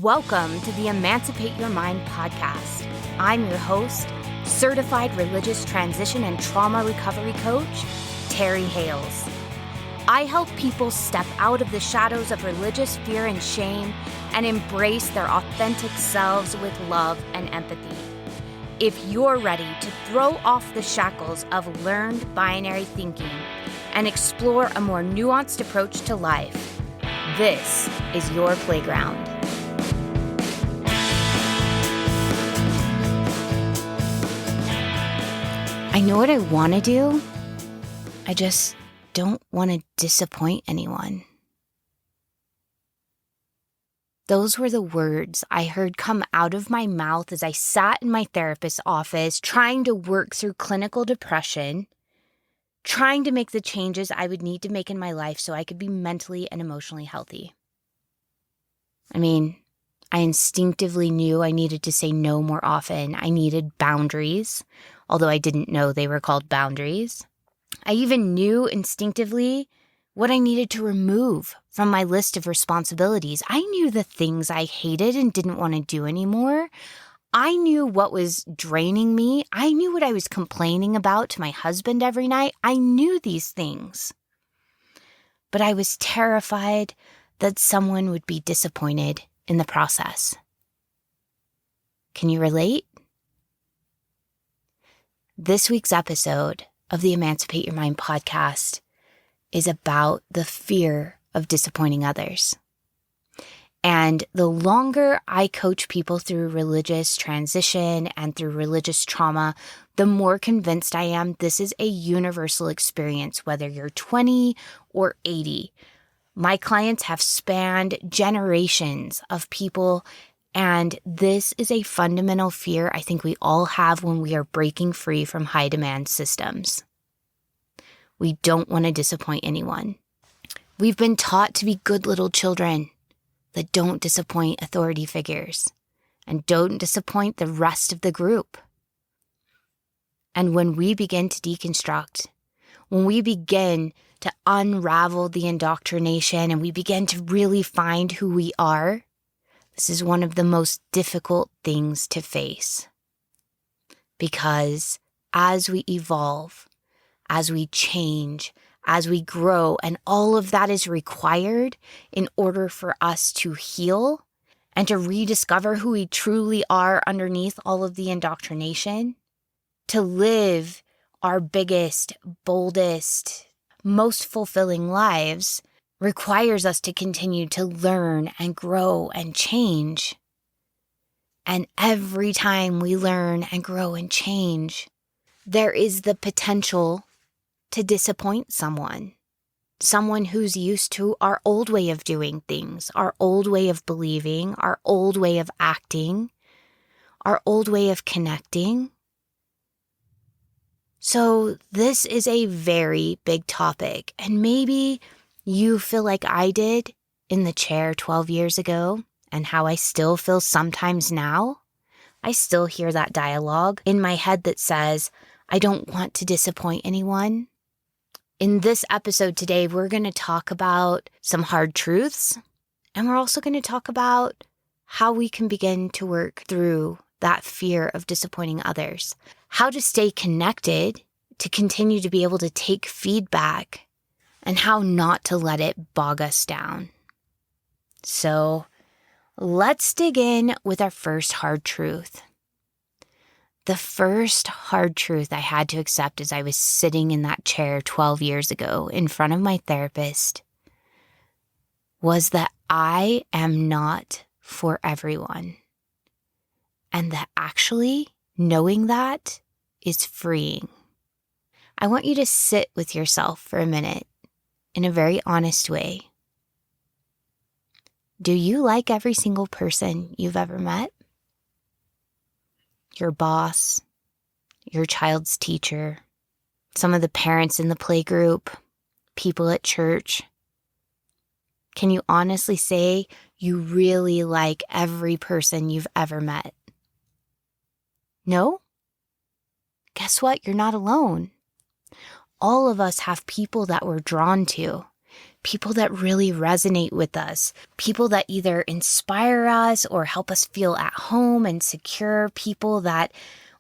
Welcome to the Emancipate Your Mind podcast. I'm your host, certified religious transition and trauma recovery coach, Terry Hales. I help people step out of the shadows of religious fear and shame and embrace their authentic selves with love and empathy. If you're ready to throw off the shackles of learned binary thinking and explore a more nuanced approach to life, this is your playground. I know what I want to do. I just don't want to disappoint anyone. Those were the words I heard come out of my mouth as I sat in my therapist's office trying to work through clinical depression, trying to make the changes I would need to make in my life so I could be mentally and emotionally healthy. I instinctively knew I needed to say no more often. I needed boundaries, although I didn't know they were called boundaries. I even knew instinctively what I needed to remove from my list of responsibilities. I knew the things I hated and didn't want to do anymore. I knew what was draining me. I knew what I was complaining about to my husband every night. I knew these things. But I was terrified that someone would be disappointed in the process. Can you relate? This week's episode of the Emancipate Your Mind podcast is about the fear of disappointing others. And the longer I coach people through religious transition and through religious trauma, the more convinced I am this is a universal experience, whether you're 20 or 80. My clients have spanned generations of people, and this is a fundamental fear I think we all have when we are breaking free from high demand systems. We don't want to disappoint anyone. We've been taught to be good little children that don't disappoint authority figures and don't disappoint the rest of the group. And when we begin to deconstruct, when we begin to unravel the indoctrination and we begin to really find who we are, this is one of the most difficult things to face. Because as we evolve, as we change, as we grow, and all of that is required in order for us to heal and to rediscover who we truly are underneath all of the indoctrination, to live our biggest, boldest, most fulfilling lives requires us to continue to learn and grow and change. And every time we learn and grow and change, there is the potential to disappoint someone who's used to our old way of doing things, our old way of believing, our old way of acting, our old way of connecting. So this is a very big topic, and maybe you feel like I did in the chair 12 years ago and how I still feel sometimes now. I still hear that dialogue in my head that says, I don't want to disappoint anyone. In this episode today, we're going to talk about some hard truths, and we're also going to talk about how we can begin to work through that fear of disappointing others, how to stay connected to continue to be able to take feedback, and how not to let it bog us down. So let's dig in with our first hard truth. The first hard truth I had to accept as I was sitting in that chair 12 years ago in front of my therapist was that I am not for everyone. And that actually knowing that is freeing. I want you to sit with yourself for a minute in a very honest way. Do you like every single person you've ever met? Your boss, your child's teacher, some of the parents in the playgroup, people at church. Can you honestly say you really like every person you've ever met? No? Guess what? You're not alone. All of us have people that we're drawn to, people that really resonate with us, people that either inspire us or help us feel at home and secure, people that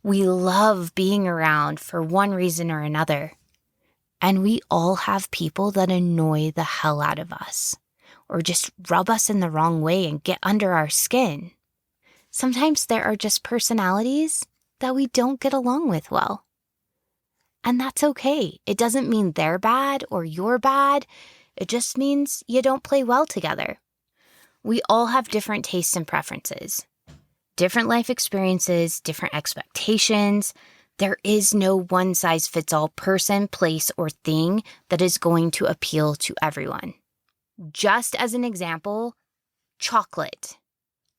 we love being around for one reason or another. And we all have people that annoy the hell out of us or just rub us in the wrong way and get under our skin. Sometimes there are just personalities that we don't get along with well. And that's okay. It doesn't mean they're bad or you're bad. It just means you don't play well together. We all have different tastes and preferences, different life experiences, different expectations. There is no one-size-fits-all person, place, or thing that is going to appeal to everyone. Just as an example, chocolate.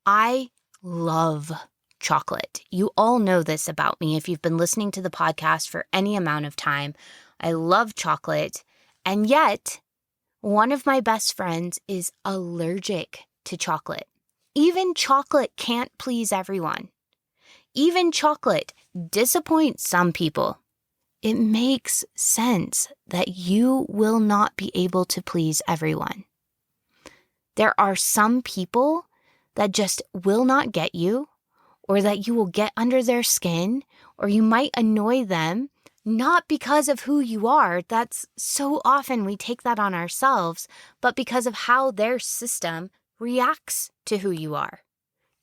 I love chocolate. You all know this about me if you've been listening to the podcast for any amount of time. I love chocolate, and yet one of my best friends is allergic to chocolate. Even chocolate can't please everyone. Even chocolate disappoints some people. It makes sense that you will not be able to please everyone. There are some people that just will not get you, or that you will get under their skin, or you might annoy them, not because of who you are. That's so often we take that on ourselves, but because of how their system reacts to who you are.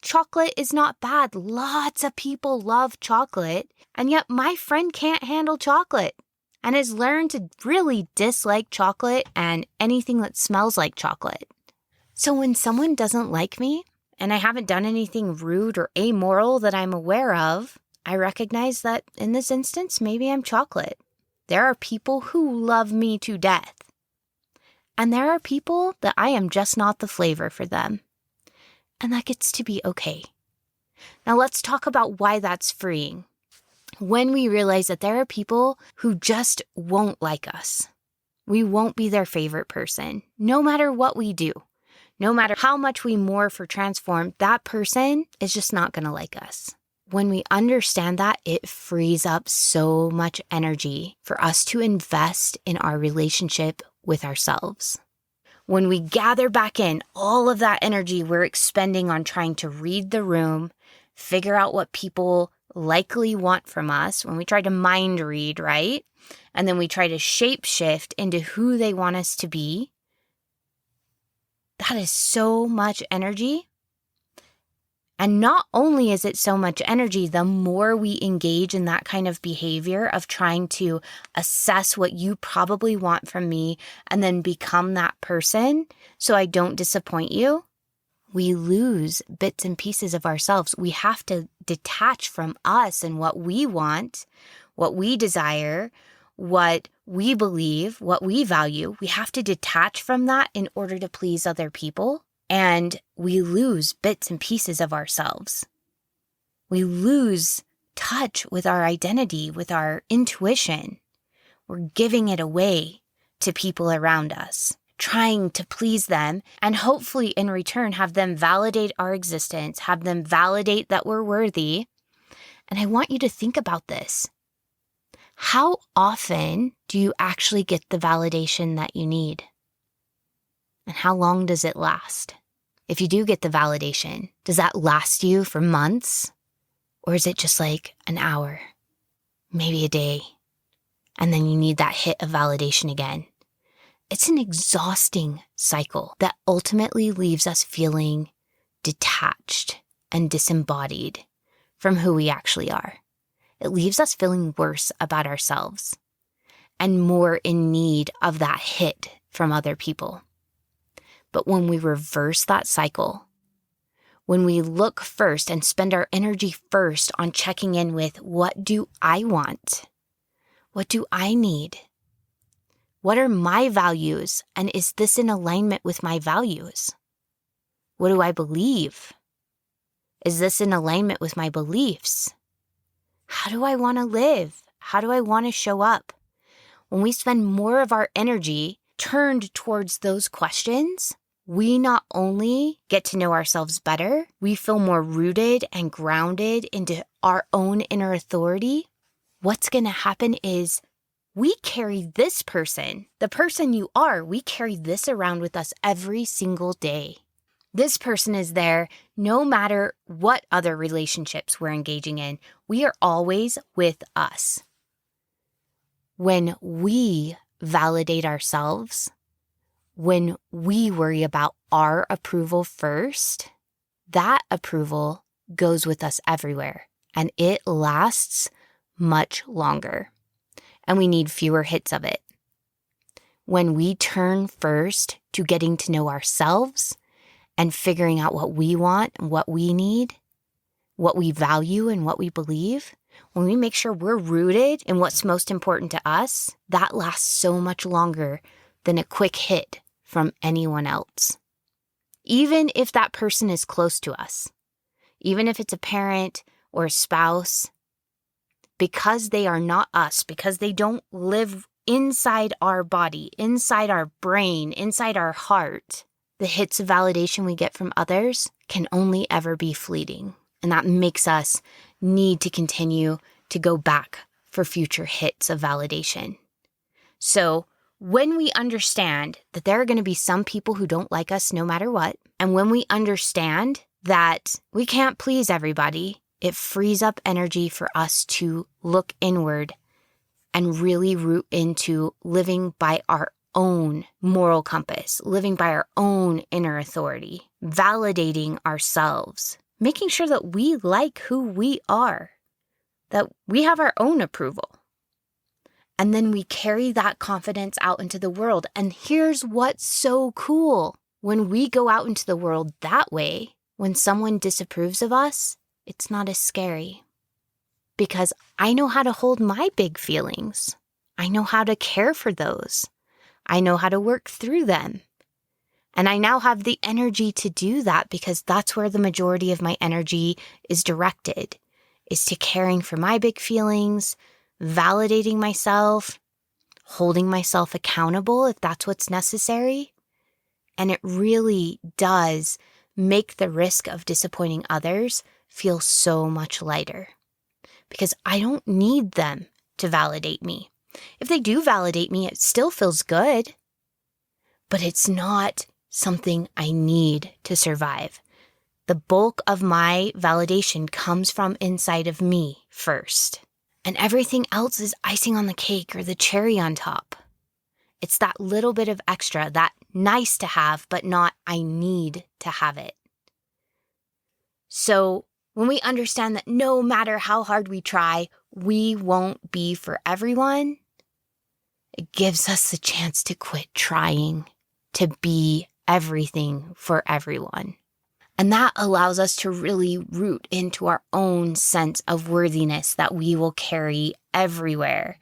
Chocolate is not bad. Lots of people love chocolate, and yet my friend can't handle chocolate and has learned to really dislike chocolate and anything that smells like chocolate. So when someone doesn't like me, and I haven't done anything rude or amoral that I'm aware of, I recognize that in this instance, maybe I'm chocolate. There are people who love me to death. And there are people that I am just not the flavor for them. And that gets to be okay. Now let's talk about why that's freeing. When we realize that there are people who just won't like us. We won't be their favorite person, no matter what we do. No matter how much we morph or transform, that person is just not going to like us. When we understand that, it frees up so much energy for us to invest in our relationship with ourselves. When we gather back in all of that energy we're expending on trying to read the room, figure out what people likely want from us, when we try to mind read, right? And then we try to shape shift into who they want us to be, that is so much energy. And not only is it so much energy, the more we engage in that kind of behavior of trying to assess what you probably want from me and then become that person so I don't disappoint you, we lose bits and pieces of ourselves. We have to detach from us and what we want, what we desire, what we believe, what we value. We have to detach from that in order to please other people. And we lose bits and pieces of ourselves. We lose touch with our identity, with our intuition. We're giving it away to people around us, trying to please them, and hopefully in return have them validate our existence, have them validate that we're worthy. And I want you to think about this. How often do you actually get the validation that you need? And how long does it last? If you do get the validation, does that last you for months? Or is it just like an hour, maybe a day, and then you need that hit of validation again? It's an exhausting cycle that ultimately leaves us feeling detached and disembodied from who we actually are. It leaves us feeling worse about ourselves and more in need of that hit from other people. But when we reverse that cycle, when we look first and spend our energy first on checking in with what do I want? What do I need? What are my values? And is this in alignment with my values? What do I believe? Is this in alignment with my beliefs? How do I want to live? How do I want to show up? When we spend more of our energy turned towards those questions, we not only get to know ourselves better, we feel more rooted and grounded into our own inner authority. What's going to happen is we carry this person, the person you are, we carry this around with us every single day. This person is there no matter what other relationships we're engaging in. We are always with us. When we validate ourselves, when we worry about our approval first, that approval goes with us everywhere, and it lasts much longer, and we need fewer hits of it. When we turn first to getting to know ourselves and figuring out what we want and what we need, what we value and what we believe, when we make sure we're rooted in what's most important to us, that lasts so much longer than a quick hit from anyone else. Even if that person is close to us, even if it's a parent or a spouse, because they are not us, because they don't live inside our body, inside our brain, inside our heart, the hits of validation we get from others can only ever be fleeting. And that makes us need to continue to go back for future hits of validation. So when we understand that there are going to be some people who don't like us no matter what, and when we understand that we can't please everybody, it frees up energy for us to look inward and really root into living by our own moral compass, living by our own inner authority, validating ourselves, making sure that we like who we are, that we have our own approval. And then we carry that confidence out into the world. And here's what's so cool. When we go out into the world that way, when someone disapproves of us, it's not as scary. Because I know how to hold my big feelings. I know how to care for those. I know how to work through them. And I now have the energy to do that because that's where the majority of my energy is directed, is to caring for my big feelings, validating myself, holding myself accountable if that's what's necessary. And it really does make the risk of disappointing others feel so much lighter because I don't need them to validate me. If they do validate me, it still feels good, but it's not something I need to survive. The bulk of my validation comes from inside of me first, and everything else is icing on the cake or the cherry on top. It's that little bit of extra, that nice to have, but not I need to have it. So when we understand that no matter how hard we try, we won't be for everyone, it gives us the chance to quit trying to be everything for everyone. And that allows us to really root into our own sense of worthiness that we will carry everywhere,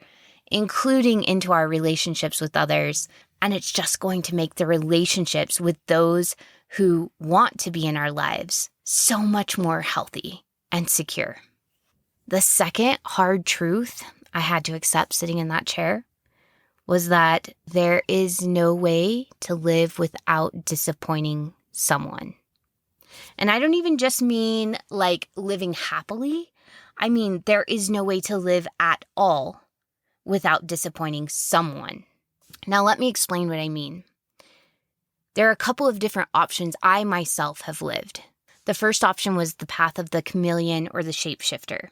including into our relationships with others. And it's just going to make the relationships with those who want to be in our lives so much more healthy and secure. The second hard truth I had to accept sitting in that chair was that there is no way to live without disappointing someone. And I don't even just mean like living happily. I mean, there is no way to live at all without disappointing someone. Now, let me explain what I mean. There are a couple of different options I myself have lived. The first option was the path of the chameleon or the shapeshifter.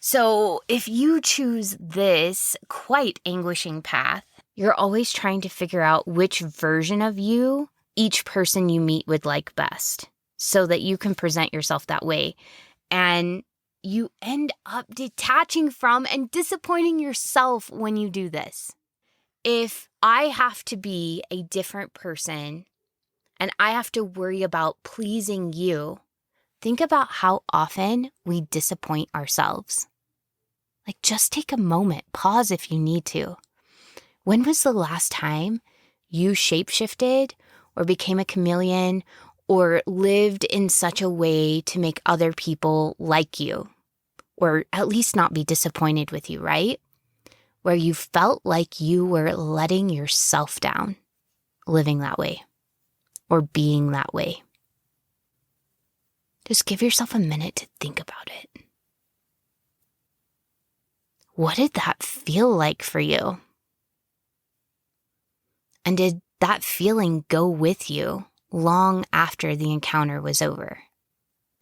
So if you choose this quite anguishing path, you're always trying to figure out which version of you each person you meet would like best so that you can present yourself that way. And you end up detaching from and disappointing yourself when you do this. If I have to be a different person and I have to worry about pleasing you, think about how often we disappoint ourselves. Like, just take a moment, pause if you need to. When was the last time you shapeshifted or became a chameleon or lived in such a way to make other people like you, or at least not be disappointed with you, right? Where you felt like you were letting yourself down, living that way, or being that way. Just give yourself a minute to think about it. What did that feel like for you? And did that feeling go with you long after the encounter was over?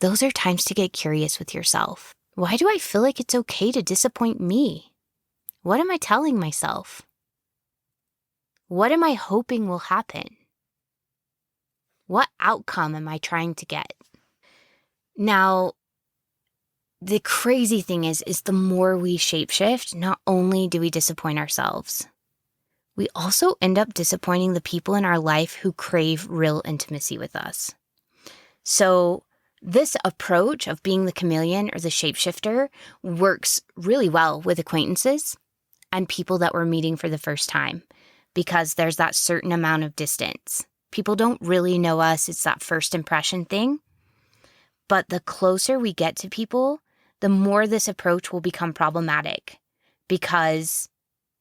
Those are times to get curious with yourself. Why do I feel like it's okay to disappoint me? What am I telling myself? What am I hoping will happen? What outcome am I trying to get? Now, the crazy thing is the more we shapeshift, not only do we disappoint ourselves, we also end up disappointing the people in our life who crave real intimacy with us. So this approach of being the chameleon or the shapeshifter works really well with acquaintances and people that we're meeting for the first time, because there's that certain amount of distance. People don't really know us. It's that first impression thing. But the closer we get to people, the more this approach will become problematic because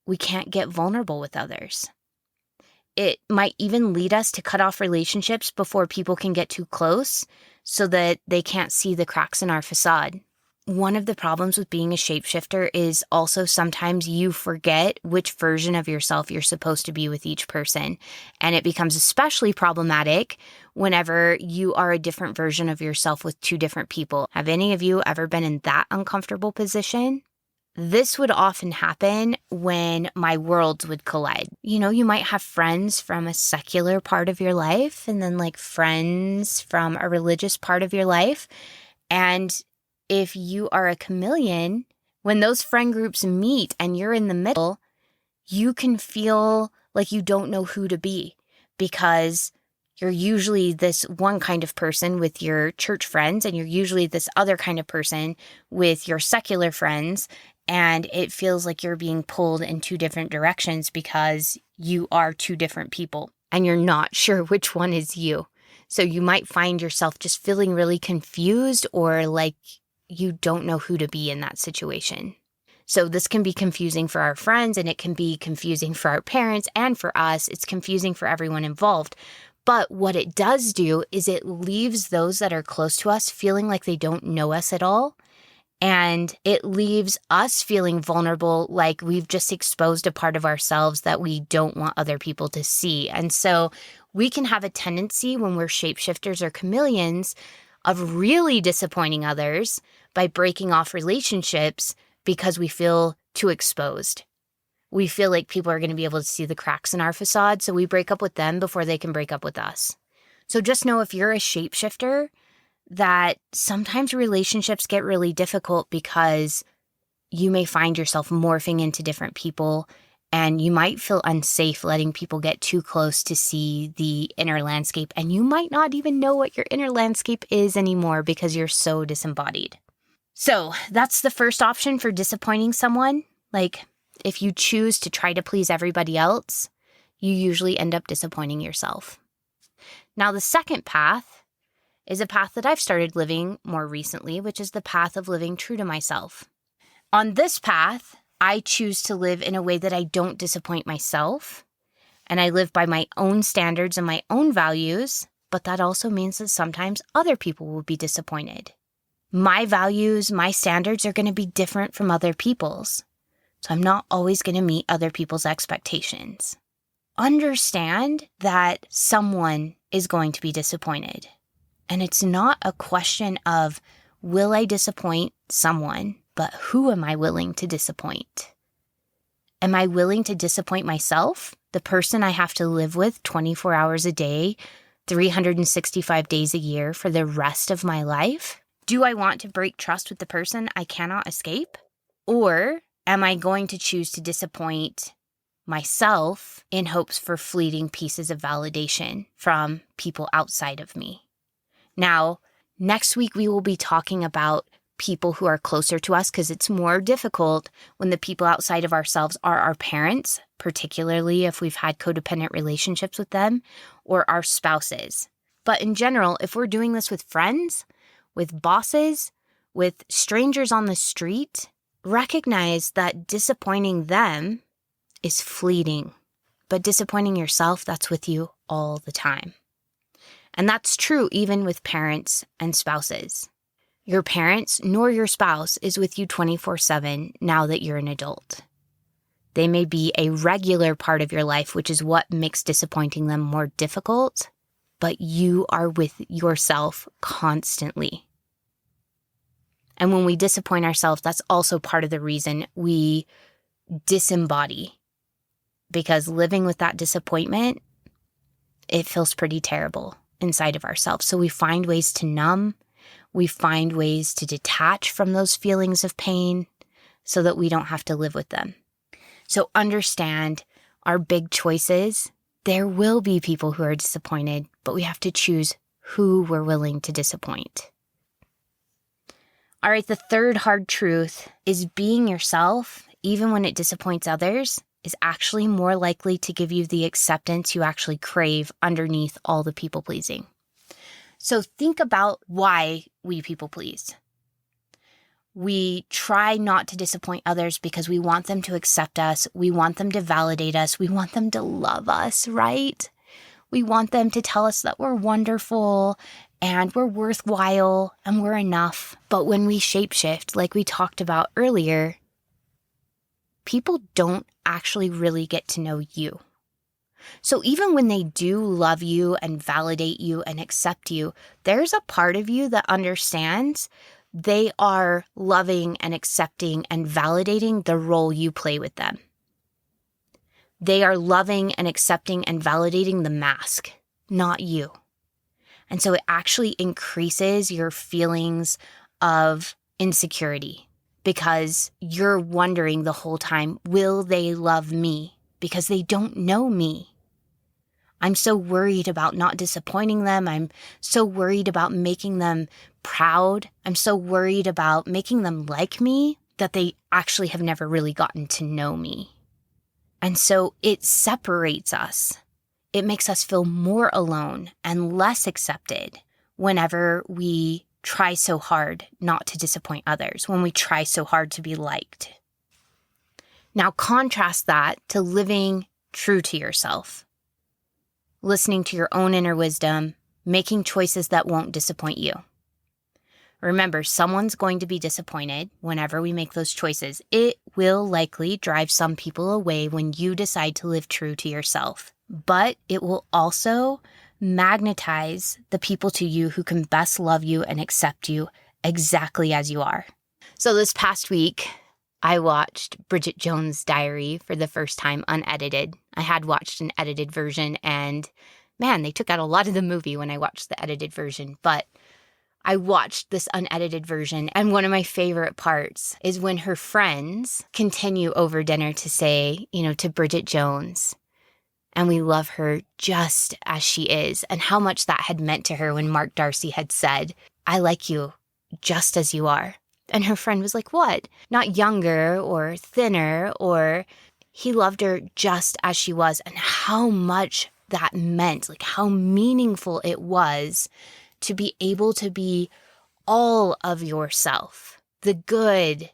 we can't get vulnerable with others. It might even lead us to cut off relationships before people can get too close so that they can't see the cracks in our facade. One of the problems with being a shapeshifter is also sometimes you forget which version of yourself you're supposed to be with each person. And it becomes especially problematic whenever you are a different version of yourself with two different people. Have any of you ever been in that uncomfortable position? This would often happen when my worlds would collide. You know, you might have friends from a secular part of your life and then like friends from a religious part of your life. And if you are a chameleon, when those friend groups meet and you're in the middle, you can feel like you don't know who to be because you're usually this one kind of person with your church friends and you're usually this other kind of person with your secular friends. And it feels like you're being pulled in two different directions because you are two different people and you're not sure which one is you. So you might find yourself just feeling really confused or like you don't know who to be in that situation. So this can be confusing for our friends and it can be confusing for our parents and for us. It's confusing for everyone involved. But what it does do is it leaves those that are close to us feeling like they don't know us at all. And it leaves us feeling vulnerable, like we've just exposed a part of ourselves that we don't want other people to see. And so we can have a tendency when we're shapeshifters or chameleons of really disappointing others by breaking off relationships because we feel too exposed. We feel like people are going to be able to see the cracks in our facade, so we break up with them before they can break up with us. So just know if you're a shapeshifter, that sometimes relationships get really difficult because you may find yourself morphing into different people and you might feel unsafe letting people get too close to see the inner landscape. And you might not even know what your inner landscape is anymore because you're so disembodied. So that's the first option for disappointing someone. Like if you choose to try to please everybody else, you usually end up disappointing yourself. Now, the second path is a path that I've started living more recently, which is the path of living true to myself. On this path, I choose to live in a way that I don't disappoint myself, and I live by my own standards and my own values, but that also means that sometimes other people will be disappointed. My values, my standards are going to be different from other people's, so I'm not always going to meet other people's expectations. Understand that someone is going to be disappointed. And it's not a question of, will I disappoint someone, but who am I willing to disappoint? Am I willing to disappoint myself, the person I have to live with 24 hours a day, 365 days a year for the rest of my life? Do I want to break trust with the person I cannot escape? Or am I going to choose to disappoint myself in hopes for fleeting pieces of validation from people outside of me? Now, next week we will be talking about people who are closer to us because it's more difficult when the people outside of ourselves are our parents, particularly if we've had codependent relationships with them, or our spouses. But in general, if we're doing this with friends, with bosses, with strangers on the street, recognize that disappointing them is fleeting. But disappointing yourself, that's with you all the time. And that's true even with parents and spouses. Your parents nor your spouse is with you 24/7 now that you're an adult. They may be a regular part of your life, which is what makes disappointing them more difficult, but you are with yourself constantly. And when we disappoint ourselves, that's also part of the reason we disembody, because living with that disappointment, it feels pretty terrible inside of ourselves. So we find ways to numb. We find ways to detach from those feelings of pain so that we don't have to live with them. So understand our big choices. There will be people who are disappointed, but we have to choose who we're willing to disappoint. All right, the third hard truth is being yourself, even when it disappoints others, is actually more likely to give you the acceptance you actually crave underneath all the people pleasing. So think about why we people please. We try not to disappoint others because we want them to accept us. We want them to validate us. We want them to love us, right? We want them to tell us that we're wonderful and we're worthwhile and we're enough. But when we shapeshift, like we talked about earlier, people don't actually really get to know you. So even when they do love you and validate you and accept you, there's a part of you that understands they are loving and accepting and validating the role you play with them. They are loving and accepting and validating the mask, not you. And so it actually increases your feelings of insecurity because you're wondering the whole time, will they love me? Because they don't know me. I'm so worried about not disappointing them. I'm so worried about making them proud. I'm so worried about making them like me that they actually have never really gotten to know me. And so it separates us. It makes us feel more alone and less accepted whenever we try so hard not to disappoint others, when we try so hard to be liked. Now contrast that to living true to yourself. Listening to your own inner wisdom, making choices that won't disappoint you. Remember, someone's going to be disappointed whenever we make those choices. It will likely drive some people away when you decide to live true to yourself. But it will also magnetize the people to you who can best love you and accept you exactly as you are. So this past week, I watched Bridget Jones' Diary for the first time unedited. I had watched an edited version and man, they took out a lot of the movie when I watched the edited version, but I watched this unedited version, and one of my favorite parts is when her friends continue over dinner to say, to Bridget Jones, and we love her just as she is, and how much that had meant to her when Mark Darcy had said, I like you just as you are. And her friend was like, what? Not younger or thinner, or he loved her just as she was, and how much that meant, like how meaningful it was to be able to be all of yourself, the good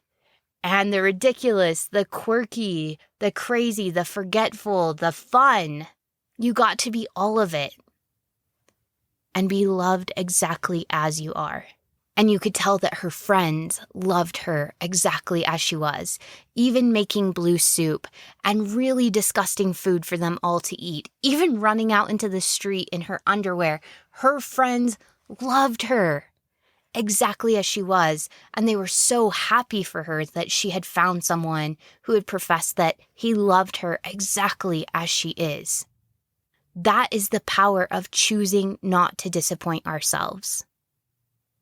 and the ridiculous, the quirky, the crazy, the forgetful, the fun. You got to be all of it and be loved exactly as you are. And you could tell that her friends loved her exactly as she was, even making blue soup and really disgusting food for them all to eat, even running out into the street in her underwear. Her friends loved her exactly as she was, and they were so happy for her that she had found someone who had professed that he loved her exactly as she is. That is the power of choosing not to disappoint ourselves.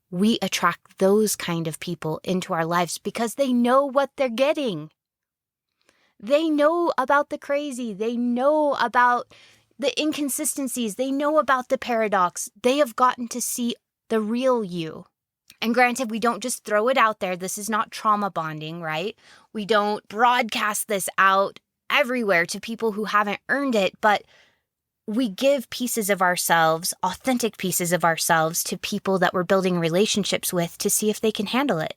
We attract those kind of people into our lives because they know what they're getting. They know about the crazy. They know about the inconsistencies. They know about the paradox. They have gotten to see the real you. And granted, we don't just throw it out there. This is not trauma bonding, right? We don't broadcast this out everywhere to people who haven't earned it, but we give pieces of ourselves, authentic pieces of ourselves, to people that we're building relationships with to see if they can handle it.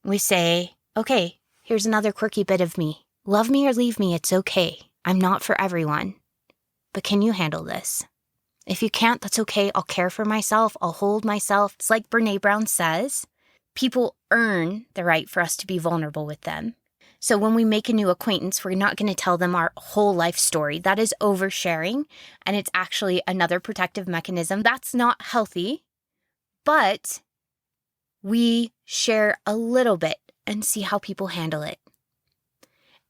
We say, okay, here's another quirky bit of me. Love me or leave me, it's okay. I'm not for everyone. But can you handle this? If you can't, that's okay. I'll care for myself. I'll hold myself. It's like Brene Brown says, people earn the right for us to be vulnerable with them. So when we make a new acquaintance, we're not going to tell them our whole life story. That is oversharing, and it's actually another protective mechanism. That's not healthy, but we share a little bit and see how people handle it.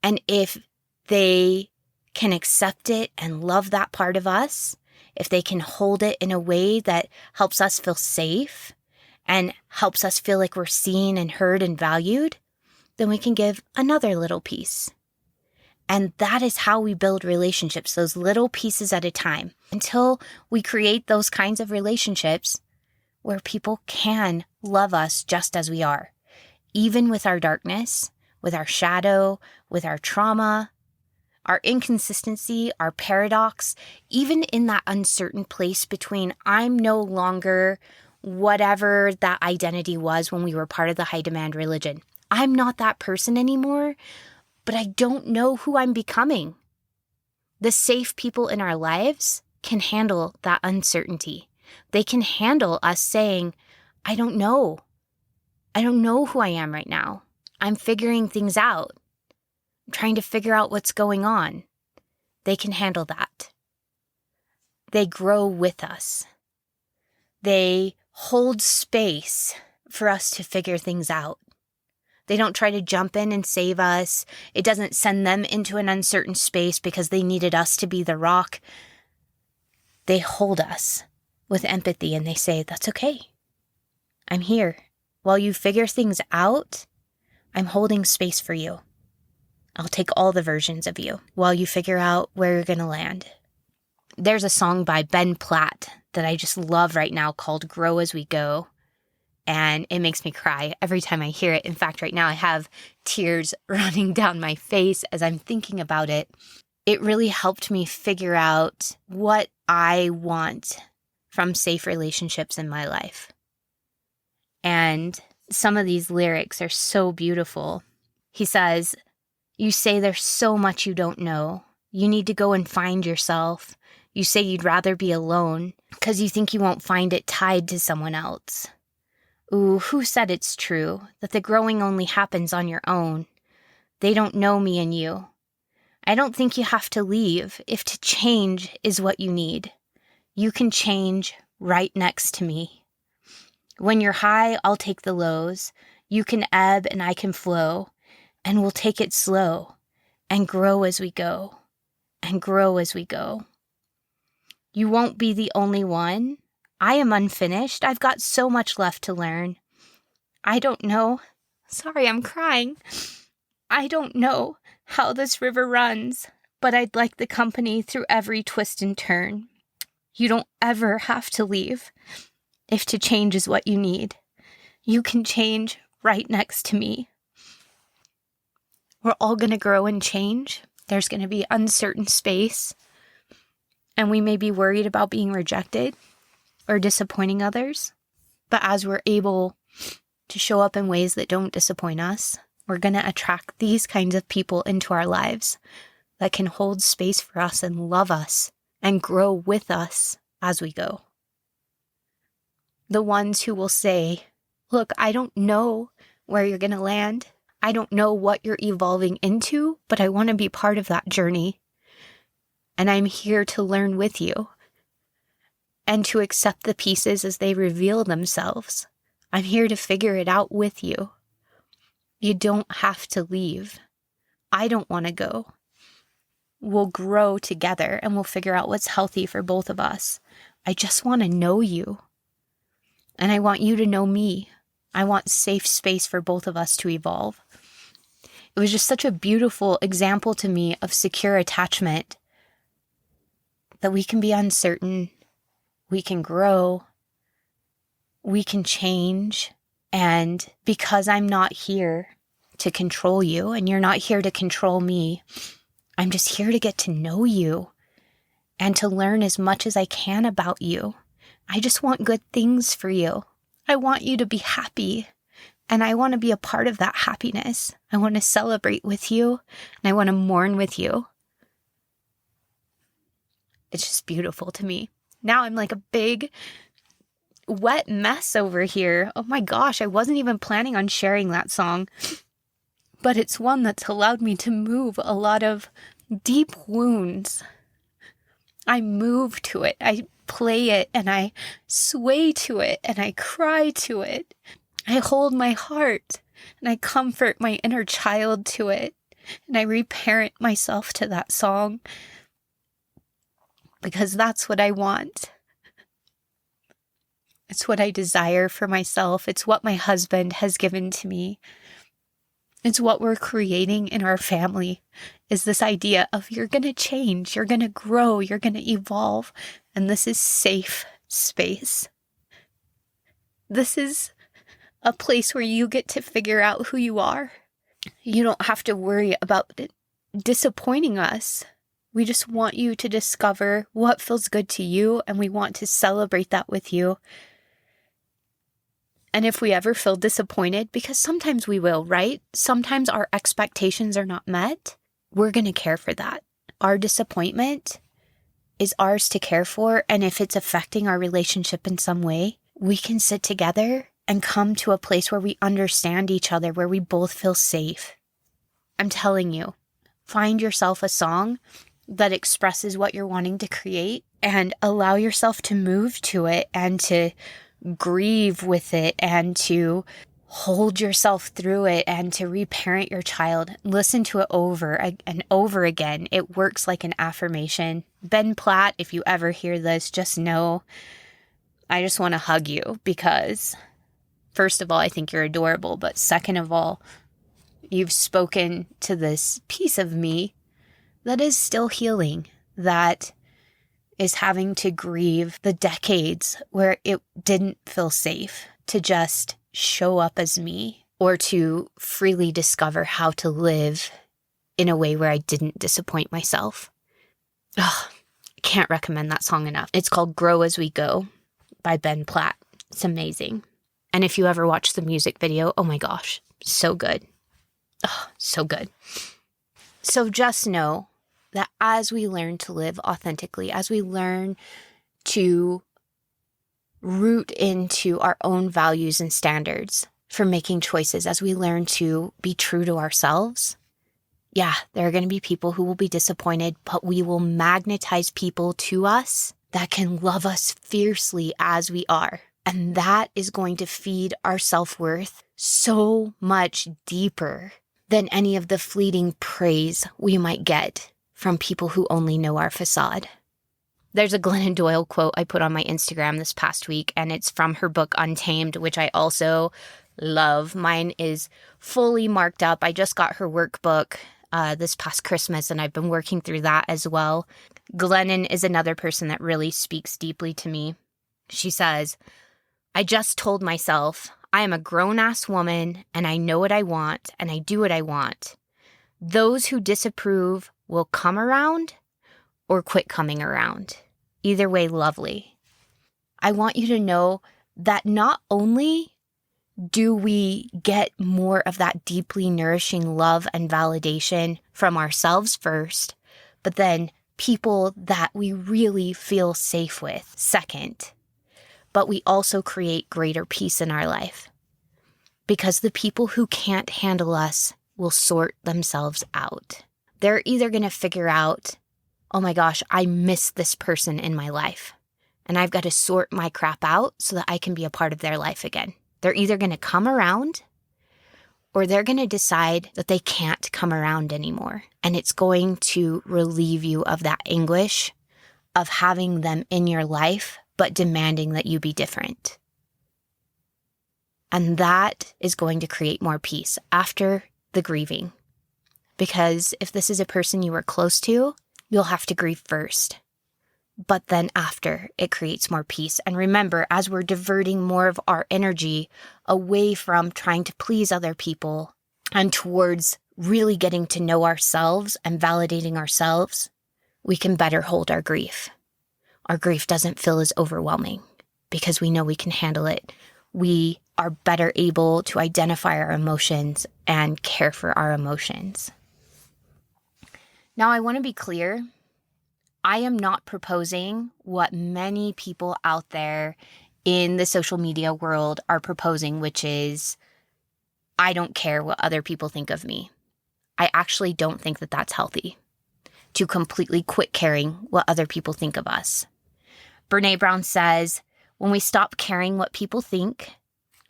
And if they can accept it and love that part of us, if they can hold it in a way that helps us feel safe and helps us feel like we're seen and heard and valued, then we can give another little piece. And that is how we build relationships, those little pieces at a time, until we create those kinds of relationships where people can love us just as we are, even with our darkness, with our shadow, with our trauma, our inconsistency, our paradox, even in that uncertain place between I'm no longer whatever that identity was when we were part of the high demand religion. I'm not that person anymore, but I don't know who I'm becoming. The safe people in our lives can handle that uncertainty. They can handle us saying, I don't know. I don't know who I am right now. I'm figuring things out. I'm trying to figure out what's going on. They can handle that. They grow with us. They hold space for us to figure things out. They don't try to jump in and save us. It doesn't send them into an uncertain space because they needed us to be the rock. They hold us with empathy and they say, that's okay. I'm here. While you figure things out, I'm holding space for you. I'll take all the versions of you while you figure out where you're going to land. There's a song by Ben Platt that I just love right now called Grow As We Go. And it makes me cry every time I hear it. In fact, right now I have tears running down my face as I'm thinking about it. It really helped me figure out what I want from safe relationships in my life. And some of these lyrics are so beautiful. He says, you say there's so much you don't know. You need to go and find yourself. You say you'd rather be alone because you think you won't find it tied to someone else. Ooh, who said it's true, that the growing only happens on your own? They don't know me and you. I don't think you have to leave if to change is what you need. You can change right next to me. When you're high, I'll take the lows. You can ebb and I can flow, and we'll take it slow and grow as we go, and grow as we go. You won't be the only one. I am unfinished. I've got so much left to learn. I don't know. Sorry, I'm crying. I don't know how this river runs, but I'd like the company through every twist and turn. You don't ever have to leave if to change is what you need. You can change right next to me. We're all going to grow and change. There's going to be uncertain space, and we may be worried about being rejected or disappointing others. But as we're able to show up in ways that don't disappoint us, we're going to attract these kinds of people into our lives that can hold space for us and love us and grow with us as we go. The ones who will say, look, I don't know where you're going to land. I don't know what you're evolving into, but I want to be part of that journey. And I'm here to learn with you and to accept the pieces as they reveal themselves. I'm here to figure it out with you. You don't have to leave. I don't want to go. We'll grow together and we'll figure out what's healthy for both of us. I just want to know you. And I want you to know me. I want safe space for both of us to evolve. It was just such a beautiful example to me of secure attachment, that we can be uncertain, we can grow, we can change. And because I'm not here to control you and you're not here to control me, I'm just here to get to know you and to learn as much as I can about you. I just want good things for you. I want you to be happy, and I want to be a part of that happiness. I want to celebrate with you, and I want to mourn with you. It's just beautiful to me. Now I'm like a big, wet mess over here. Oh my gosh, I wasn't even planning on sharing that song, but it's one that's allowed me to move a lot of deep wounds. I move to it, I play it, and I sway to it, and I cry to it. I hold my heart, and I comfort my inner child to it, and I reparent myself to that song, because that's what I want. It's what I desire for myself. It's what my husband has given to me. It's what we're creating in our family, is this idea of you're going to change, you're going to grow, you're going to evolve, and this is safe space. This is a place where you get to figure out who you are. You don't have to worry about disappointing us. We just want you to discover what feels good to you, and we want to celebrate that with you. And if we ever feel disappointed, because sometimes we will, right? Sometimes our expectations are not met. We're going to care for that. Our disappointment is ours to care for. And if it's affecting our relationship in some way, we can sit together and come to a place where we understand each other, where we both feel safe. I'm telling you, find yourself a song that expresses what you're wanting to create and allow yourself to move to it and to grieve with it and to hold yourself through it and to reparent your child. Listen to it over and over again. It works like an affirmation. Ben Platt, if you ever hear this, just know I just want to hug you, because first of all, I think you're adorable. But second of all, you've spoken to this piece of me that is still healing, that is having to grieve the decades where it didn't feel safe to just show up as me or to freely discover how to live in a way where I didn't disappoint myself. I can't recommend that song enough. It's called Grow As We Go by Ben Platt. It's amazing. And if you ever watch the music video, oh my gosh, so good. So good. So just know that as we learn to live authentically, as we learn to root into our own values and standards for making choices, as we learn to be true to ourselves, yeah, there are going to be people who will be disappointed, but we will magnetize people to us that can love us fiercely as we are. And that is going to feed our self-worth so much deeper than any of the fleeting praise we might get from people who only know our facade. There's a Glennon Doyle quote I put on my Instagram this past week, and it's from her book Untamed, which I also love. Mine is fully marked up. I just got her workbook this past Christmas, and I've been working through that as well. Glennon is another person that really speaks deeply to me. She says, "I just told myself I am a grown-ass woman, and I know what I want, and I do what I want. Those who disapprove will come around or quit coming around. Either way, lovely." I want you to know that not only do we get more of that deeply nourishing love and validation from ourselves first, but then people that we really feel safe with second. But we also create greater peace in our life, because the people who can't handle us will sort themselves out. They're either going to figure out, oh my gosh, I miss this person in my life, and I've got to sort my crap out so that I can be a part of their life again. They're either going to come around, or they're going to decide that they can't come around anymore. And it's going to relieve you of that anguish of having them in your life, but demanding that you be different. And that is going to create more peace after the grieving. Because if this is a person you were close to, you'll have to grieve first. But then after, it creates more peace. And remember, as we're diverting more of our energy away from trying to please other people and towards really getting to know ourselves and validating ourselves, we can better hold our grief. Our grief doesn't feel as overwhelming because we know we can handle it. We are better able to identify our emotions and care for our emotions. Now, I want to be clear. I am not proposing what many people out there in the social media world are proposing, which is, I don't care what other people think of me. I actually don't think that that's healthy, to completely quit caring what other people think of us. Brené Brown says, when we stop caring what people think,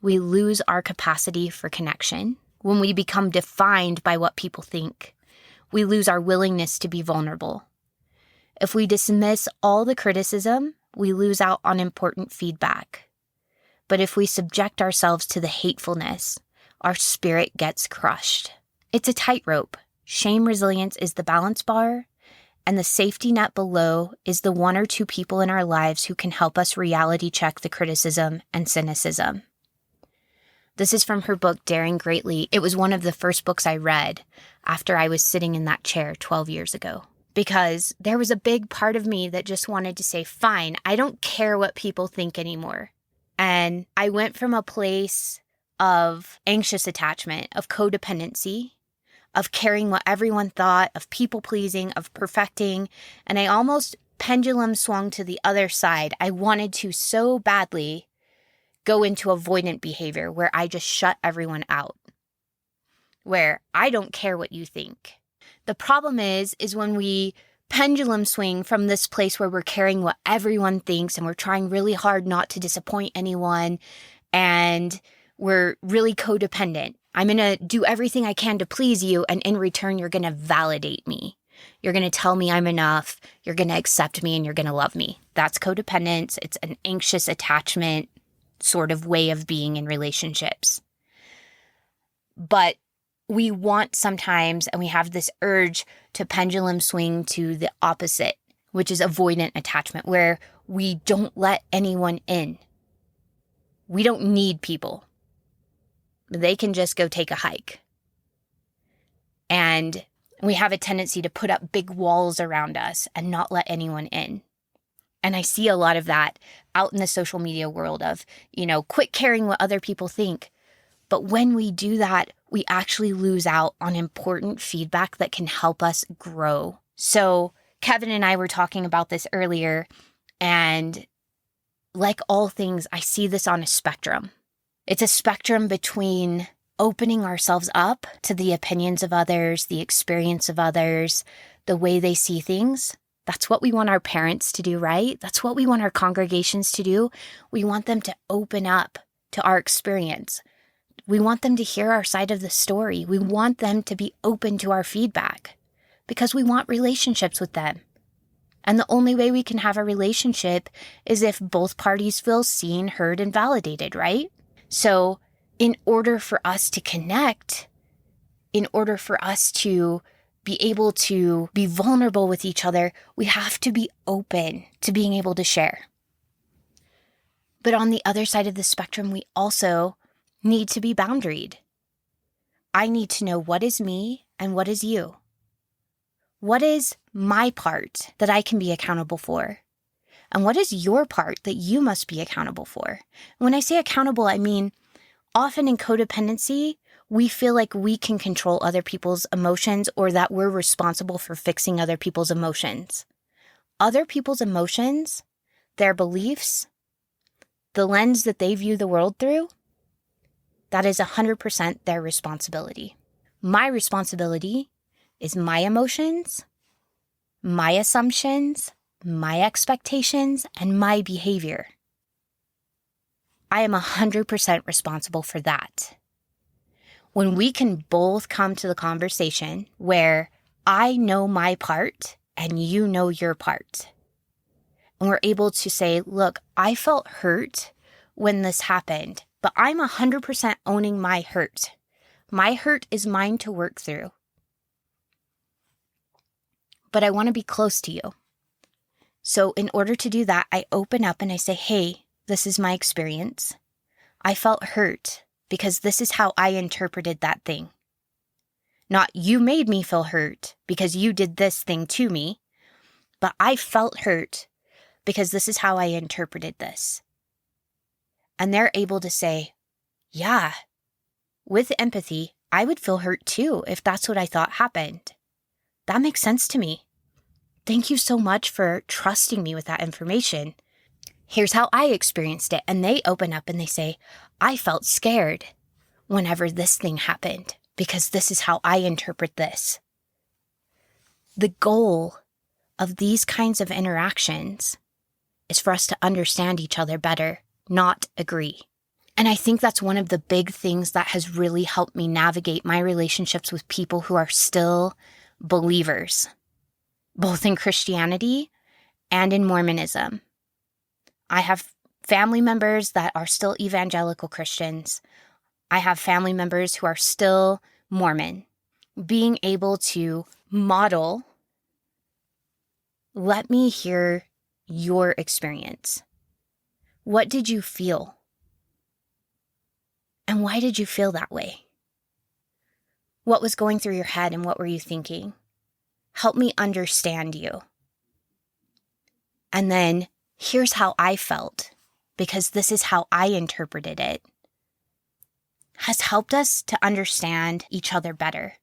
we lose our capacity for connection. When we become defined by what people think, we lose our willingness to be vulnerable. If we dismiss all the criticism, we lose out on important feedback. But if we subject ourselves to the hatefulness, our spirit gets crushed. It's a tightrope. Shame resilience is the balance bar, and the safety net below is the one or two people in our lives who can help us reality check the criticism and cynicism. This is from her book, Daring Greatly. It was one of the first books I read after I was sitting in that chair 12 years ago. Because there was a big part of me that just wanted to say, fine, I don't care what people think anymore. And I went from a place of anxious attachment, of codependency, of caring what everyone thought, of people-pleasing, of perfecting, and I almost pendulum swung to the other side. I wanted to so badly go into avoidant behavior where I just shut everyone out, where I don't care what you think. The problem is when we pendulum swing from this place where we're caring what everyone thinks and we're trying really hard not to disappoint anyone and we're really codependent. I'm going to do everything I can to please you, and in return, you're going to validate me. You're going to tell me I'm enough. You're going to accept me, and you're going to love me. That's codependence. It's an anxious attachment sort of way of being in relationships. But we want sometimes, and we have this urge to pendulum swing to the opposite, which is avoidant attachment, where we don't let anyone in. We don't need people. They can just go take a hike. And we have a tendency to put up big walls around us and not let anyone in. And I see a lot of that out in the social media world of, quit caring what other people think. But when we do that, we actually lose out on important feedback that can help us grow. So Kevin and I were talking about this earlier, and like all things, I see this on a spectrum. It's a spectrum between opening ourselves up to the opinions of others, the experience of others, the way they see things. That's what we want our parents to do, right? That's what we want our congregations to do. We want them to open up to our experience. We want them to hear our side of the story. We want them to be open to our feedback because we want relationships with them. And the only way we can have a relationship is if both parties feel seen, heard, and validated, right? So in order for us to connect, in order for us to be able to be vulnerable with each other, we have to be open to being able to share. But on the other side of the spectrum, we also need to be boundaried. I need to know what is me and what is you. What is my part that I can be accountable for? And what is your part that you must be accountable for? When I say accountable, I mean, often in codependency, we feel like we can control other people's emotions or that we're responsible for fixing other people's emotions. Other people's emotions, their beliefs, the lens that they view the world through, that is 100% their responsibility. My responsibility is my emotions, my assumptions, my expectations, and my behavior. I am 100% responsible for that. When we can both come to the conversation where I know my part and you know your part, and we're able to say, look, I felt hurt when this happened, but I'm 100% owning my hurt. My hurt is mine to work through. But I want to be close to you. So in order to do that, I open up and I say, hey, this is my experience. I felt hurt because this is how I interpreted that thing. Not you made me feel hurt because you did this thing to me, but I felt hurt because this is how I interpreted this. And they're able to say, yeah, with empathy, I would feel hurt too if that's what I thought happened. That makes sense to me. Thank you so much for trusting me with that information. Here's how I experienced it. And they open up and they say, I felt scared whenever this thing happened. because this is how I interpret this. The goal of these kinds of interactions is for us to understand each other better, not agree. And I think that's one of the big things that has really helped me navigate my relationships with people who are still believers, both in Christianity and in Mormonism. I have family members that are still evangelical Christians. I have family members who are still Mormon. Being able to model, let me hear your experience. What did you feel? And why did you feel that way? What was going through your head and what were you thinking? Help me understand you. And then here's how I felt, because this is how I interpreted it, has helped us to understand each other better.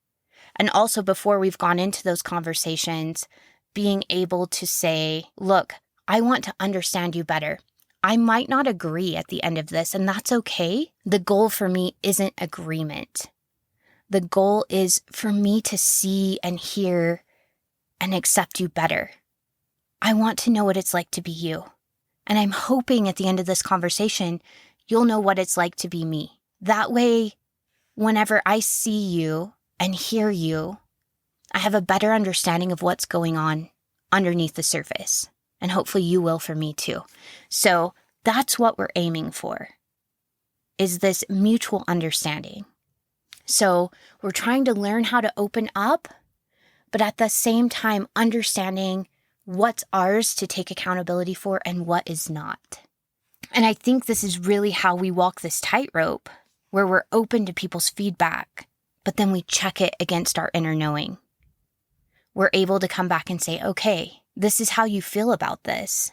And also, before we've gone into those conversations, being able to say, look, I want to understand you better. I might not agree at the end of this, and that's okay. The goal for me isn't agreement. The goal is for me to see and hear and accept you better. I want to know what it's like to be you. And I'm hoping at the end of this conversation, you'll know what it's like to be me. That way, whenever I see you and hear you, I have a better understanding of what's going on underneath the surface. And hopefully you will for me too. So that's what we're aiming for, is this mutual understanding. So we're trying to learn how to open up, but at the same time understanding what's ours to take accountability for and what is not. And I think this is really how we walk this tightrope, where we're open to people's feedback, but then we check it against our inner knowing. We're able to come back and say, okay, this is how you feel about this.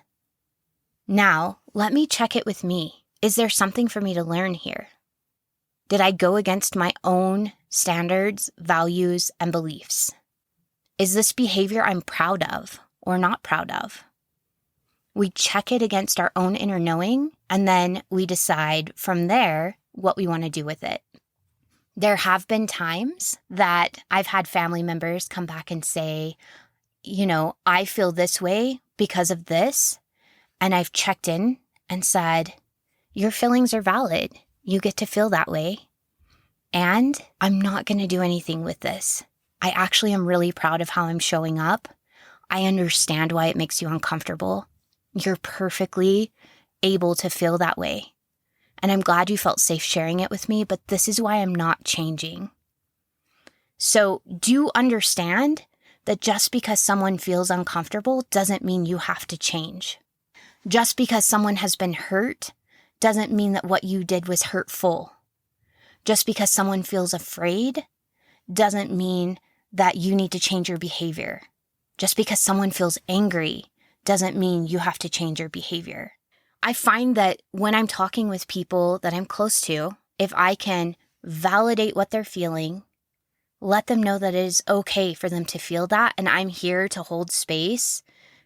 Now, let me check it with me. Is there something for me to learn here? Did I go against my own standards, values, and beliefs? Is this behavior I'm proud of or not proud of? We check it against our own inner knowing, and then we decide from there what we want to do with it. There have been times that I've had family members come back and say, I feel this way because of this. And I've checked in and said, your feelings are valid. You get to feel that way. And I'm not going to do anything with this. I actually am really proud of how I'm showing up. I understand why it makes you uncomfortable. You're perfectly able to feel that way. And I'm glad you felt safe sharing it with me, but this is why I'm not changing. So do understand that just because someone feels uncomfortable doesn't mean you have to change. Just because someone has been hurt doesn't mean that what you did was hurtful. Just because someone feels afraid doesn't mean that you need to change your behavior. Just because someone feels angry doesn't mean you have to change your behavior. I find that when I'm talking with people that I'm close to, if I can validate what they're feeling, let them know that it is okay for them to feel that, and I'm here to hold space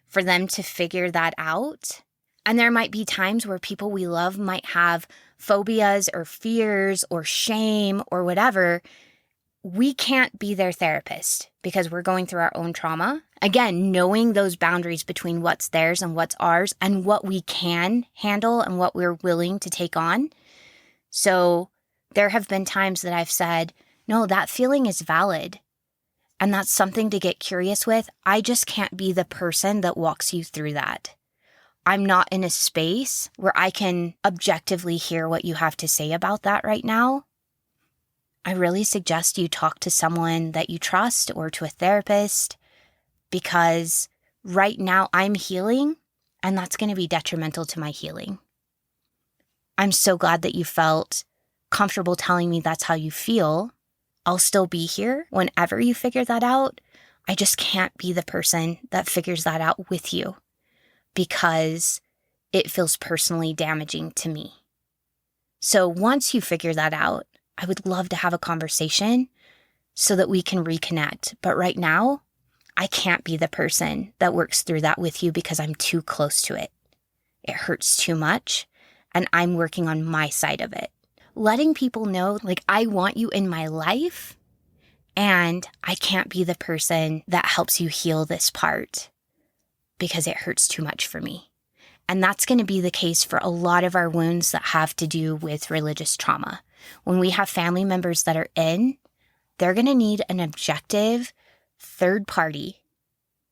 for them to figure that out. And there might be times where people we love might have phobias or fears or shame or whatever. We can't be their therapist because we're going through our own trauma. Again, knowing those boundaries between what's theirs and what's ours and what we can handle and what we're willing to take on. So there have been times that I've said, no, that feeling is valid. And that's something to get curious with. I just can't be the person that walks you through that. I'm not in a space where I can objectively hear what you have to say about that right now. I really suggest you talk to someone that you trust or to a therapist, because right now I'm healing and that's going to be detrimental to my healing. I'm so glad that you felt comfortable telling me that's how you feel. I'll still be here whenever you figure that out. I just can't be the person that figures that out with you because it feels personally damaging to me. So once you figure that out, I would love to have a conversation so that we can reconnect. But right now, I can't be the person that works through that with you because I'm too close to it. It hurts too much, and I'm working on my side of it. Letting people know, I want you in my life And I can't be the person that helps you heal this part because it hurts too much for me. And that's going to be the case for a lot of our wounds that have to do with religious trauma. When we have family members that are in, they're going to need an objective third party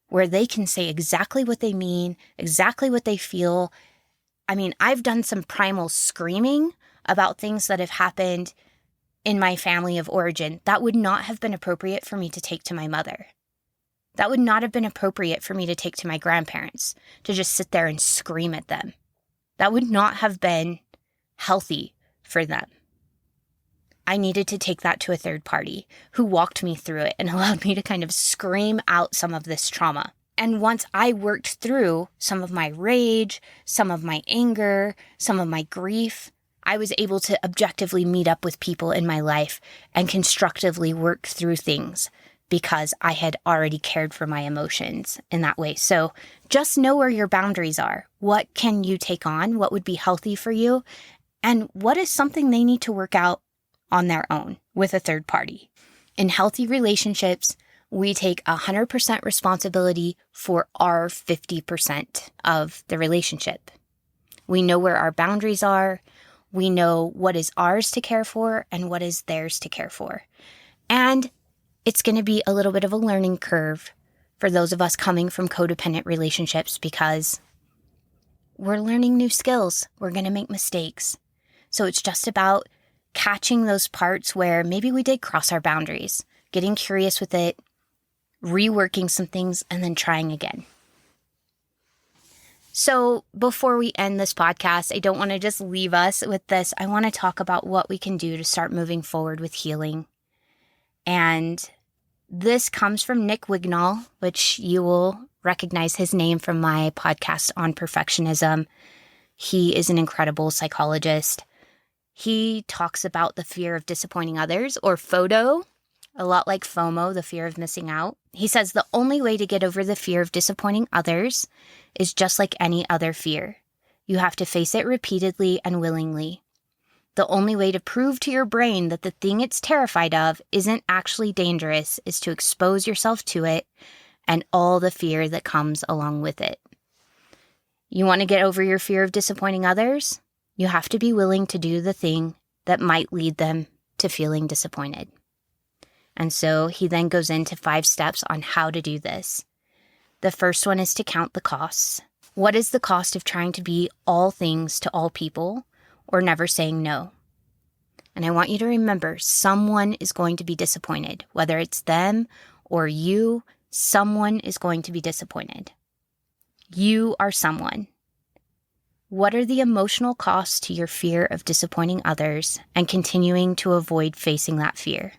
where they can say exactly what they mean, exactly what they feel. I mean, I've done some primal screaming about things that have happened in my family of origin that would not have been appropriate for me to take to my mother. That would not have been appropriate for me to take to my grandparents, to just sit there and scream at them. That would not have been healthy for them. I needed to take that to a third party who walked me through it and allowed me to kind of scream out some of this trauma. And once I worked through some of my rage, some of my anger, some of my grief, I was able to objectively meet up with people in my life and constructively work through things because I had already cared for my emotions in that way. So just know where your boundaries are. What can you take on? What would be healthy for you? And what is something they need to work out on their own with a third party? In healthy relationships, we take 100% responsibility for our 50% of the relationship. We know where our boundaries are. We know what is ours to care for and what is theirs to care for. And it's going to be a little bit of a learning curve for those of us coming from codependent relationships because we're learning new skills. We're going to make mistakes. So it's just about catching those parts where maybe we did cross our boundaries, getting curious with it, reworking some things, and then trying again. So before we end this podcast, I don't want to just leave us with this. I want to talk about what we can do to start moving forward with healing. And this comes from Nick Wignall, which you will recognize his name from my podcast on perfectionism. He is an incredible psychologist. He talks about the fear of disappointing others, or FODO, a lot like FOMO, the fear of missing out. He says the only way to get over the fear of disappointing others is just like any other fear. You have to face it repeatedly and willingly. The only way to prove to your brain that the thing it's terrified of isn't actually dangerous is to expose yourself to it and all the fear that comes along with it. You want to get over your fear of disappointing others? You have to be willing to do the thing that might lead them to feeling disappointed. And so he then goes into 5 steps on how to do this. The first one is to count the costs. What is the cost of trying to be all things to all people or never saying no? And I want you to remember, someone is going to be disappointed. Whether it's them or you, someone is going to be disappointed. You are someone. What are the emotional costs to your fear of disappointing others and continuing to avoid facing that fear?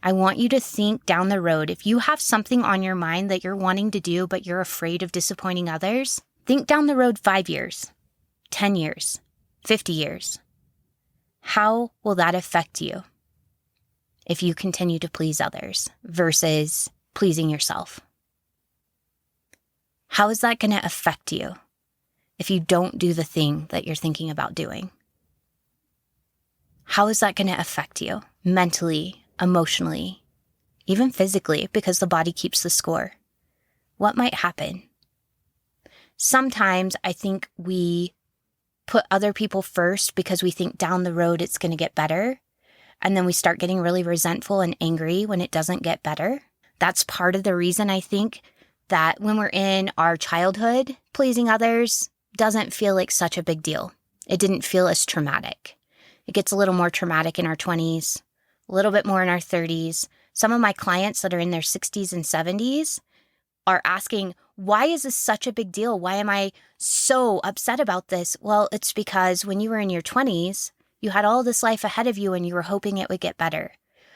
I want you to think down the road. If you have something on your mind that you're wanting to do, but you're afraid of disappointing others, think down the road 5 years, 10 years, 50 years. How will that affect you if you continue to please others versus pleasing yourself? How is that going to affect you if you don't do the thing that you're thinking about doing? How is that going to affect you mentally, emotionally, even physically, because the body keeps the score? What might happen? Sometimes I think we put other people first because we think down the road it's going to get better. And then we start getting really resentful and angry when it doesn't get better. That's part of the reason I think that when we're in our childhood, pleasing others doesn't feel like such a big deal. It didn't feel as traumatic. It gets a little more traumatic in our 20s, a little bit more in our 30s. Some of my clients that are in their 60s and 70s are asking, why is this such a big deal? Why am I so upset about this? Well, it's because when you were in your 20s, you had all this life ahead of you and you were hoping it would get better.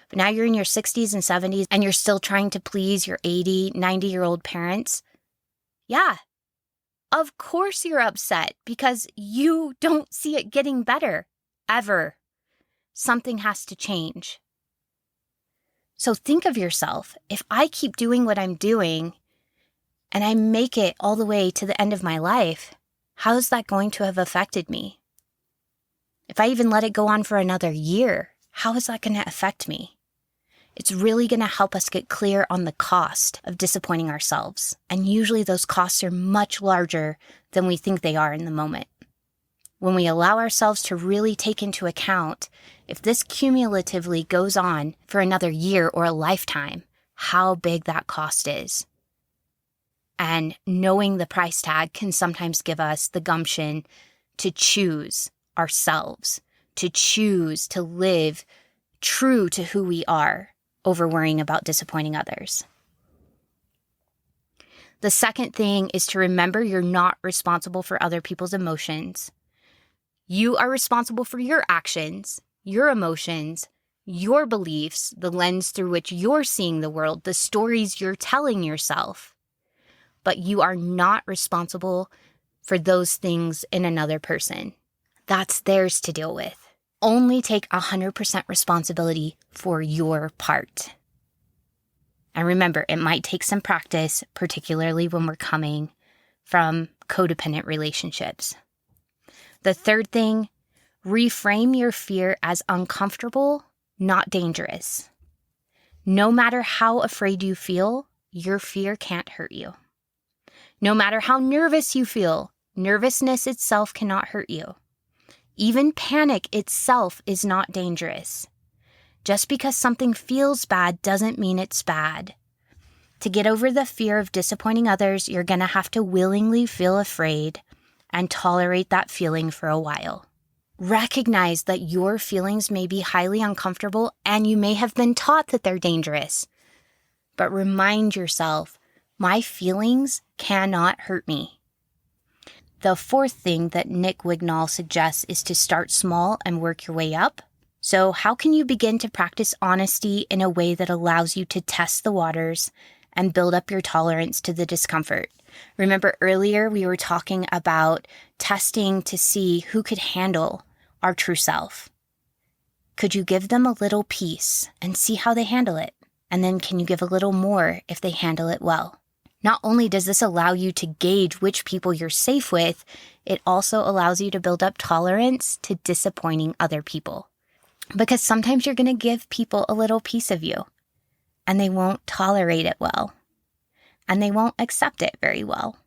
But now you're in your 60s and 70s and you're still trying to please your 80, 90-year-old parents. Yeah, of course you're upset because you don't see it getting better, ever. Something has to change. So think of yourself. If I keep doing what I'm doing and I make it all the way to the end of my life, how is that going to have affected me? If I even let it go on for another year, how is that going to affect me? It's really going to help us get clear on the cost of disappointing ourselves. And usually those costs are much larger than we think they are in the moment. When we allow ourselves to really take into account if this cumulatively goes on for another year or a lifetime, how big that cost is. And knowing the price tag can sometimes give us the gumption to choose ourselves, to choose to live true to who we are over worrying about disappointing others. The second thing is to remember you're not responsible for other people's emotions. You are responsible for your actions, your emotions, your beliefs, the lens through which you're seeing the world, the stories you're telling yourself. But you are not responsible for those things in another person. That's theirs to deal with. Only take 100% responsibility for your part. And remember, it might take some practice, particularly when we're coming from codependent relationships. The third thing, reframe your fear as uncomfortable, not dangerous. No matter how afraid you feel, your fear can't hurt you. No matter how nervous you feel, nervousness itself cannot hurt you. Even panic itself is not dangerous. Just because something feels bad doesn't mean it's bad. To get over the fear of disappointing others, you're going to have to willingly feel afraid and tolerate that feeling for a while. Recognize that your feelings may be highly uncomfortable and you may have been taught that they're dangerous. But remind yourself, my feelings cannot hurt me. The fourth thing that Nick Wignall suggests is to start small and work your way up. So how can you begin to practice honesty in a way that allows you to test the waters and build up your tolerance to the discomfort? Remember earlier we were talking about testing to see who could handle our true self. Could you give them a little piece and see how they handle it? And then can you give a little more if they handle it well? Not only does this allow you to gauge which people you're safe with, it also allows you to build up tolerance to disappointing other people. Because sometimes you're going to give people a little piece of you, and they won't tolerate it well, and they won't accept it very well.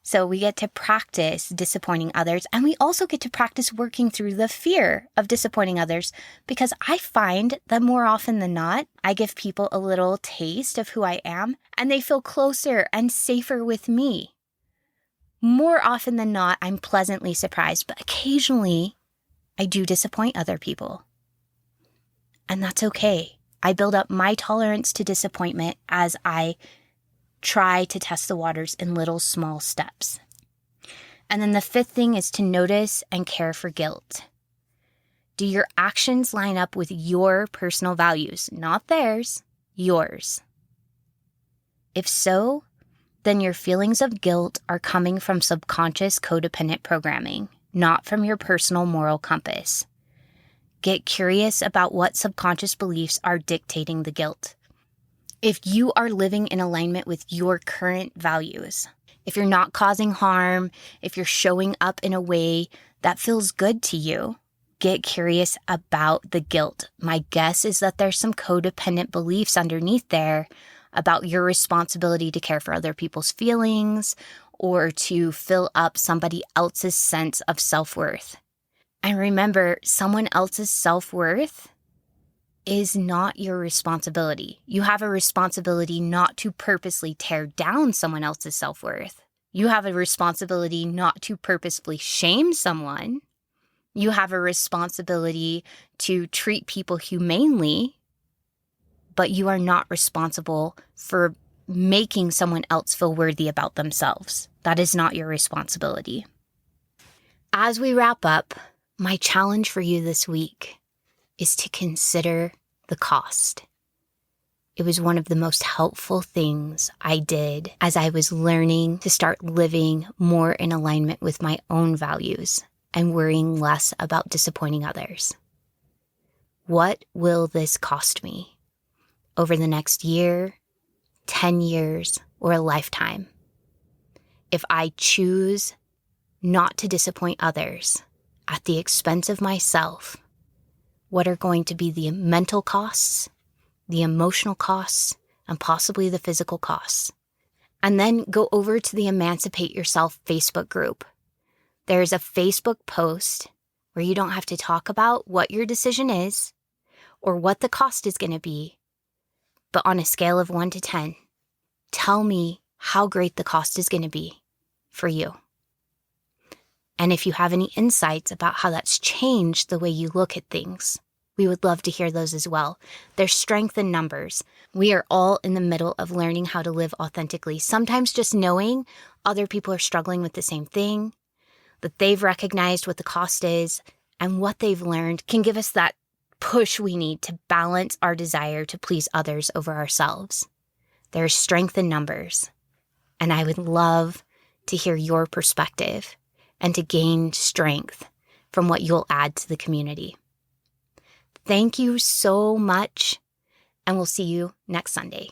So we get to practice disappointing others, and we also get to practice working through the fear of disappointing others, because I find that more often than not, I give people a little taste of who I am, and they feel closer and safer with me. More often than not, I'm pleasantly surprised, but occasionally I do disappoint other people. And that's okay. I build up my tolerance to disappointment as I try to test the waters in little small steps. And then the fifth thing is to notice and care for guilt. Do your actions line up with your personal values? Not theirs, yours. If so, then your feelings of guilt are coming from subconscious codependent programming, not from your personal moral compass. Get curious about what subconscious beliefs are dictating the guilt. If you are living in alignment with your current values, if you're not causing harm, if you're showing up in a way that feels good to you, get curious about the guilt. My guess is that there's some codependent beliefs underneath there about your responsibility to care for other people's feelings or to fill up somebody else's sense of self-worth. And remember, someone else's self-worth is not your responsibility. You have a responsibility not to purposely tear down someone else's self-worth. You have a responsibility not to purposefully shame someone. You have a responsibility to treat people humanely, but you are not responsible for making someone else feel worthy about themselves. That is not your responsibility. As we wrap up, my challenge for you this week is to consider the cost. It was one of the most helpful things I did as I was learning to start living more in alignment with my own values and worrying less about disappointing others. What will this cost me over the next year, 10 years, or a lifetime? If I choose not to disappoint others at the expense of myself, what are going to be the mental costs, the emotional costs, and possibly the physical costs. And then go over to the Emancipate Yourself Facebook group. There's a Facebook post where you don't have to talk about what your decision is or what the cost is going to be, but on a scale of 1 to 10, tell me how great the cost is going to be for you. And if you have any insights about how that's changed the way you look at things, we would love to hear those as well. There's strength in numbers. We are all in the middle of learning how to live authentically. Sometimes just knowing other people are struggling with the same thing, that they've recognized what the cost is and what they've learned can give us that push we need to balance our desire to please others over ourselves. There's strength in numbers. And I would love to hear your perspective and to gain strength from what you'll add to the community. Thank you so much, and we'll see you next Sunday.